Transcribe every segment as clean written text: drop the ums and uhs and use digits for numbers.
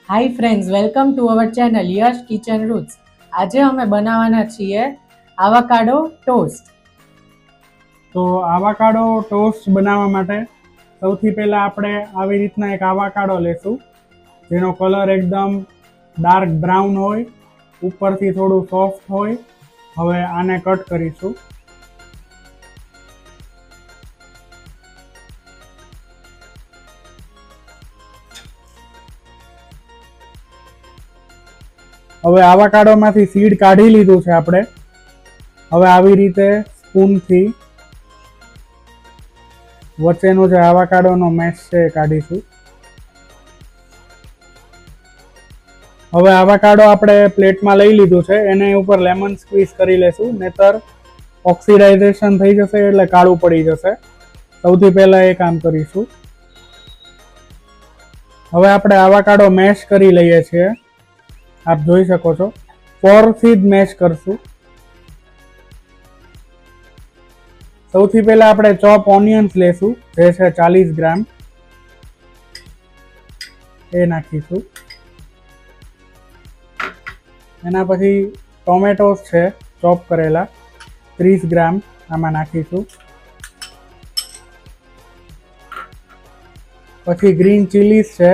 Hi friends, welcome to our channel Yash kitchen roots. આજે અમે બનાવવાના છીએ આવાકાડો ટોસ્ટ. તો આવાકાડો ટોસ્ટ બનાવવા માટે સૌથી પહેલાં આપણે આવી રીતના એક આવાકાડો લેશું જેનો કલર એકદમ ડાર્ક બ્રાઉન હોય, ઉપરથી થોડું સોફ્ટ હોય. હવે આને કટ કરીશું. હવે આવાકાડોમાંથી સીડ કાઢી લીધું છે આપણે. હવે આવી રીતે સ્પૂનથી વચ્ચેનો જે આવાકાડોનો મેશ છે એ કાઢીશું. હવે આવાકાડો આપણે પ્લેટમાં લઈ લીધું છે, એને ઉપર લેમન સ્ક્વીઝ કરી લેશું, નહીતર ઓક્સિડાઇઝેશન થઈ જશે એટલે કાળું પડી જશે. સૌથી પહેલા એ કામ કરીશું. હવે આપણે આવાકાડો મેશ કરી લઈએ છીએ. આપ જોઈ શકો છો, ફોર્કથી જ મેશ કરશું. સૌથી પહેલા આપણે ચોપ ઓનિયન્સ લેશું, જે છે 40 ગ્રામ. એ નાખીશું. એના પછી ટોમેટોસ છે ચોપ કરેલા 30 ગ્રામ આમાં નાખીશું. પછી ગ્રીન ચીલીઝ છે,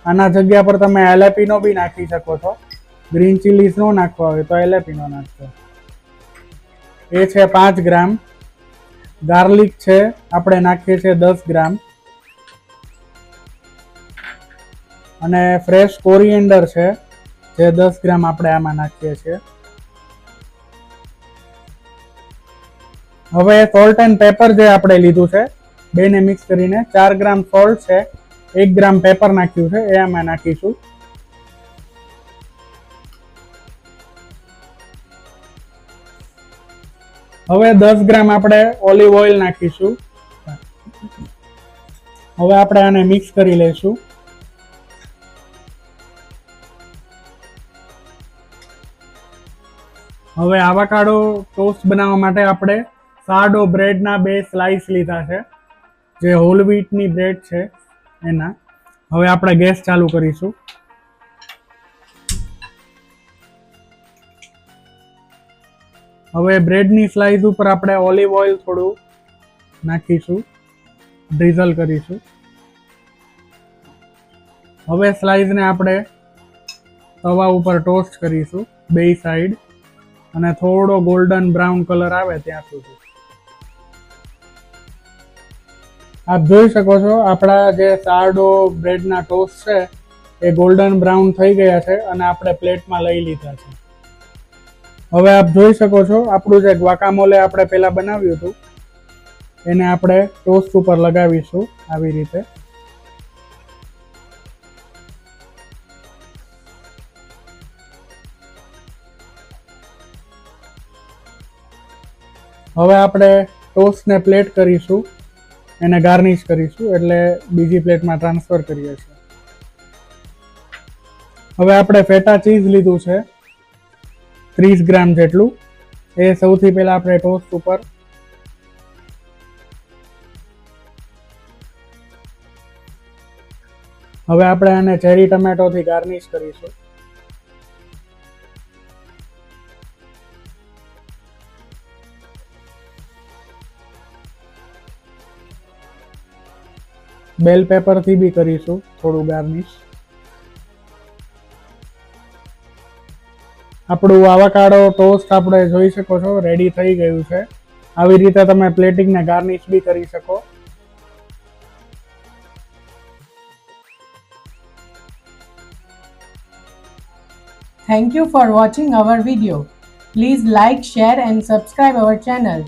આના જગ્યા પર તમે એલેપીનો બી નાખી શકો છો. ગ્રીન ચીલીઝ નો નાખવા હોય તો એલેપીનો નાખજો. એ છે 5 ગ્રામ. ગાર્લિક છે આપણે નાખીએ છીએ 10 ગ્રામ. અને ફ્રેશ કોરિએન્ડર છે જે 10 ગ્રામ આપણે આમાં નાખીએ છીએ. હવે સોલ્ટ એન્ડ પેપર જે આપણે લીધું છે બેને મિક્સ કરીને 4 ગ્રામ સોલ્ટ છે, 1 ગ્રામ પેપર નાખ્યું છે, એ આમાં નાખીશું. હવે 10 ગ્રામ આપણે ઓલિવ ઓઇલ નાખીશું. હવે આપણે આને મિક્સ કરી લઈશું. હવે આવાકાડો ટોસ્ટ બનાવવા માટે આપણે સાર્ડો બ્રેડના 2 સ્લાઇસ લીધા છે, જે હોલ વ્હીટની બ્રેડ છે એના. હવે આપણે ગેસ ચાલુ કરીશું. હવે બ્રેડની સ્લાઇસ ઉપર આપણે ઓલિવ ઓઇલ થોડું નાખીશું, ડ્રીઝલ કરીશું. હવે સ્લાઇસને આપણે તવા ઉપર ટોસ્ટ કરીશું બે સાઈડ, અને થોડો ગોલ્ડન બ્રાઉન કલર આવે ત્યાં સુધી. આપ જોઈ શકો છો આપણા જે સાર્ડો બ્રેડના ટોસ્ટ છે એ ગોલ્ડન બ્રાઉન થઈ ગયા છે અને આપણે પ્લેટમાં લઈ લીધા છે. હવે આપ જોઈ શકો છો આપણું જે ગ્વાકામોલે આપણે પહેલા બનાવ્યું હતું એને આપણે ટોસ્ટ ઉપર લગાવીશું આવી રીતે. હવે આપણે ટોસ્ટને પ્લેટ કરીશું, એને ગાર્નિશ કરીશું, એટલે બીજી પ્લેટમાં ટ્રાન્સફર કરીએ છીએ. હવે આપણે ફેટા ચીઝ લીધું છે 30 ગ્રામ જેટલું, એ સૌથી પહેલા આપણે ટોસ્ટ ઉપર હવે આપણે આને ચેરી ટમેટોથી ગાર્નિશ કરીશું. બેલ પેપરથી બી કરીશું થોડું ગાર્નિશ. આપણું આવાકાડો ટોસ્ટ આપણે જોઈ શકો છો રેડી થઈ ગયું છે. આવી રીતે તમે પ્લેટિંગને ગાર્નિશ બી કરી શકો. Thank you for watching our video. Please like, share and subscribe our channel.